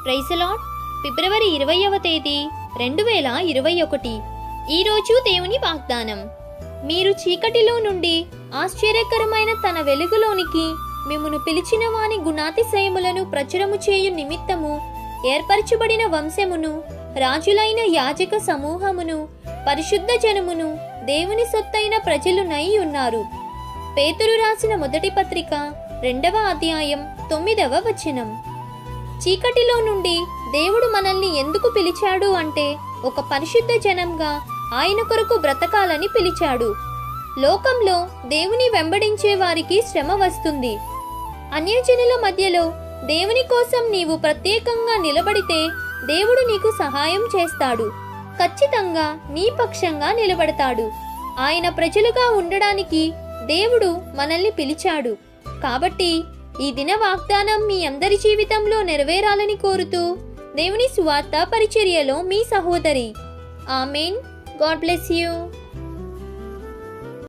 Praise lord. ఫిబ్రవరి 20వ తేదీ 2021. ఈరోజు దేవుని వాగ్దానం. మీరు చీకటిలో నుండి ఆశ్చర్యకరమైన తన వెలుగులోనికి మిమ్మును పిలిచిన వాని గుణాతిశయములను ప్రచురము చేయు నిమిత్తము ఏర్పరచబడిన వంశమును, రాజులైన యాజక సమూహమును, పరిశుద్ధ జనమును, దేవుని సొత్తైన ప్రజలునై ఉన్నారు. పేతురు రాసిన మొదటి పత్రిక 2వ అధ్యాయం 9వ వచనం. చీకటిలో నుండి దేవుడు మనల్ని ఎందుకు పిలిచాడు అంటే ఒక పరిశుద్ధ జనంగా ఆయన కొరకు బ్రతకాలని పిలిచాడు. లోకంలో దేవుని వెంబడించే వారికి శ్రమ వస్తుంది. అన్యజనుల మధ్యలో దేవుని కోసం నీవు ప్రత్యేకంగా నిలబడితే దేవుడు నీకు సహాయం చేస్తాడు. ఖచ్చితంగా నీ పక్షంగా నిలబడతాడు. ఆయన ప్రజలుగా ఉండడానికి దేవుడు మనల్ని పిలిచాడు. కాబట్టి ఈ దిన వాగ్దానం మీ అందరి జీవితంలో నెరవేరాలని కోరుతూ దేవుని సువార్త పరిచర్యలో మీ సహోదరి. ఆమేన్. God bless you.